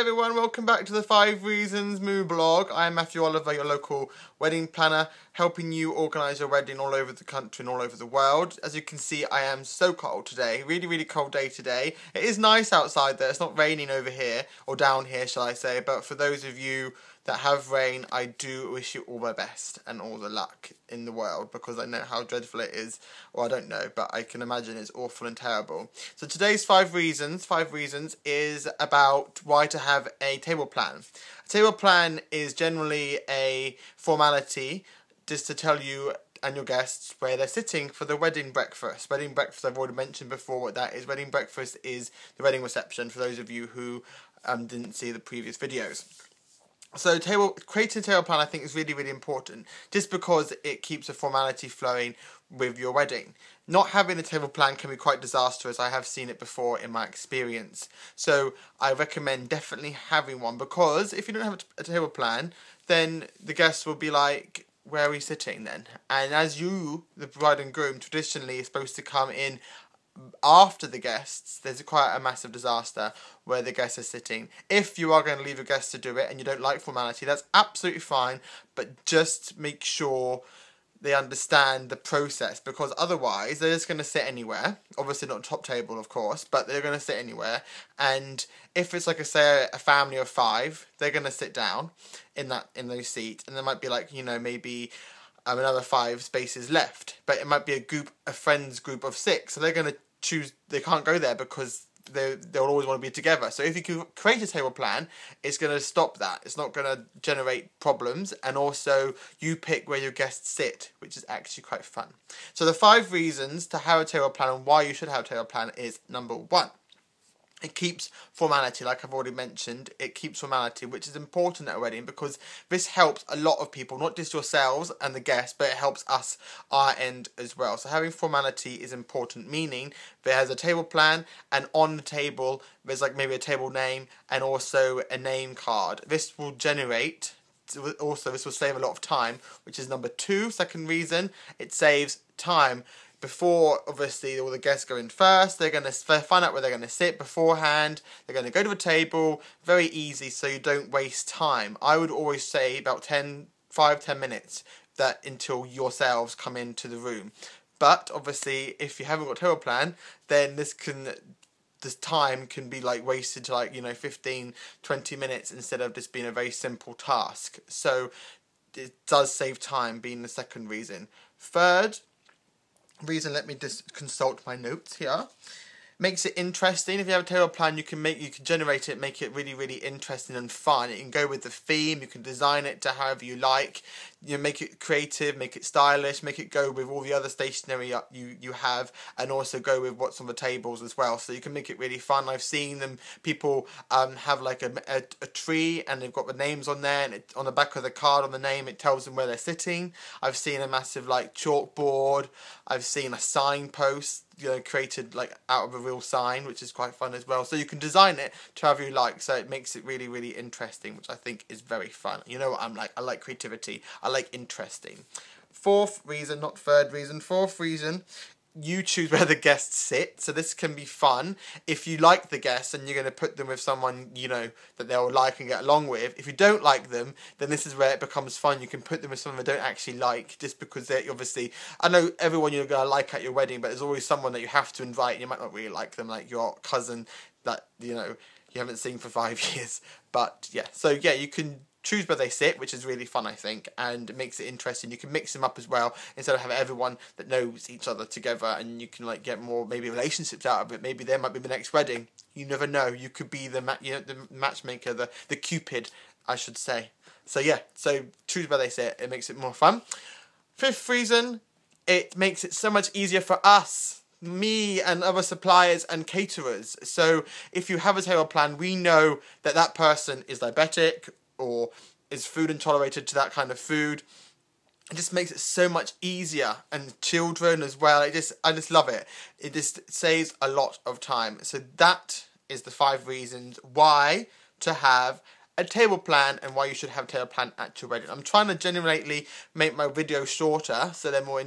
everyone, welcome back to the 5 Reasons Moo blog. I am Matthew Oliver, your local wedding planner, helping you organise your wedding all over the country and all over the world. As you can see, I am so cold today, really cold day today. It is nice outside though, it's not raining over here, or down here shall I say, but for those of you that have rain, I do wish you all the best and all the luck in the world, because I know how dreadful it is. Well, I don't know, but I can imagine it's awful and terrible. So today's 5 reasons is about why to have a table plan. A table plan is generally a formality just to tell you and your guests where they're sitting for the wedding breakfast. Wedding breakfast, I've already mentioned before what that is. Wedding breakfast is the wedding reception, for those of you who didn't see the previous videos. So creating a table plan I think is really important, just because it keeps a formality flowing with your wedding. Not having a table plan can be quite disastrous. I have seen it before in my experience. So I recommend definitely having one, because if you don't have a table plan, then the guests will be like, where are we sitting then? And as you, the bride and groom, traditionally is supposed to come in after the guests, there's quite a massive disaster where the guests are sitting. If you are going to leave your guests to do it and you don't like formality, that's absolutely fine, but just make sure they understand the process, because otherwise they're just going to sit anywhere. Obviously not top table, of course, but they're going to sit anywhere. And if it's like a family of 5, they're going to sit down in those seats, and there might be like, maybe another 5 spaces left, but it might be a friends group of 6, so they're going to choose, they can't go there because they'll always want to be together. So if you can create a table plan, it's going to stop that. It's not going to generate problems, and also you pick where your guests sit, which is actually quite fun. So the 5 reasons to have a table plan and why you should have a table plan is: number 1, it keeps formality, like I've already mentioned. It keeps formality, which is important at a wedding, because this helps a lot of people, not just yourselves and the guests, but it helps us, our end as well. So having formality is important, meaning there's a table plan, and on the table there's like maybe a table name and also a name card. This will generate, also this will save a lot of time, which is number 2, second reason. It saves time. Before, obviously, all the guests go in first, they're going to find out where they're going to sit beforehand, they're going to go to a table, very easy, so you don't waste time. I would always say about 5-10 minutes until yourselves come into the room. But, obviously, if you haven't got a table plan, then this time can be like wasted to 15-20 minutes instead of just being a very simple task. So, it does save time, being the second reason. Third reason, let me just consult my notes here. Makes it interesting. If you have a table plan, you can generate it, make it really interesting and fun. You can go with the theme, you can design it to however you like. You make it creative, make it stylish, make it go with all the other stationery you have, and also go with what's on the tables as well. So you can make it really fun. I've seen people have like a tree, and they've got the names on there, and on the back of the card on the name it tells them where they're sitting. I've seen a massive chalkboard. I've seen a signpost created out of a real sign, which is quite fun as well. So you can design it to however you like, so it makes it really interesting, which I think is very fun. You know what I'm like, I like creativity, I like interesting. 4th reason, not 3rd reason, 4th reason, you choose where the guests sit, so this can be fun. If you like the guests and you're going to put them with someone that they'll like and get along with. If you don't like them, then this is where it becomes fun. You can put them with someone they don't actually like, just because they're obviously, I know everyone you're going to like at your wedding, but there's always someone that you have to invite and you might not really like them, like your cousin that you haven't seen for 5 years. But yeah, so yeah, you can choose where they sit, which is really fun, I think, and it makes it interesting. You can mix them up as well, instead of having everyone that knows each other together, and you can get more maybe relationships out of it. Maybe there might be the next wedding. You never know. You could be the matchmaker, the Cupid, I should say. So yeah, so choose where they sit. It makes it more fun. 5th reason, it makes it so much easier for us, me and other suppliers and caterers. So if you have a table plan, we know that person is diabetic or is food intolerant to that kind of food. It just makes it so much easier, and children as well. I just love it. It just saves a lot of time. So that is the 5 reasons why to have a table plan and why you should have a table plan at your wedding. I'm trying to genuinely make my videos shorter so they're more,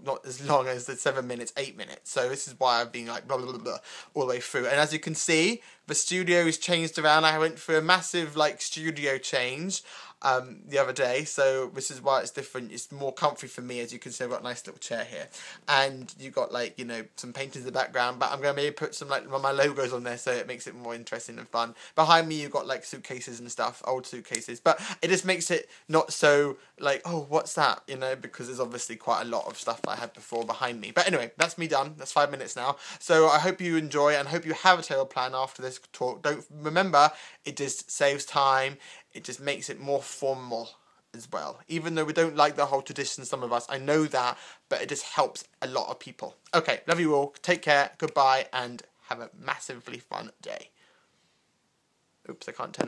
not as long as the 7 minutes, 8 minutes. So this is why I've been like blah, blah, blah, blah all the way through. And as you can see, the studio is changed around. I went through a massive like studio change the other day, so this is why it's different. It's more comfy for me. As you can see, I've got a nice little chair here, and you've got like some paintings in the background, but I'm going to maybe put some like my logos on there so it makes it more interesting and fun. Behind me you've got like suitcases and stuff, old suitcases, but it just makes it not so like, oh, what's that, because there's obviously quite a lot of stuff I had before behind me. But anyway, that's me done. That's 5 minutes now, so I hope you enjoy and hope you have a table plan after this talk. Don't remember, it just saves time. It just makes it more formal as well. Even though we don't like the whole tradition, some of us, I know that, but it just helps a lot of people. Okay, love you all. Take care. Goodbye, and have a massively fun day. Oops, I can't turn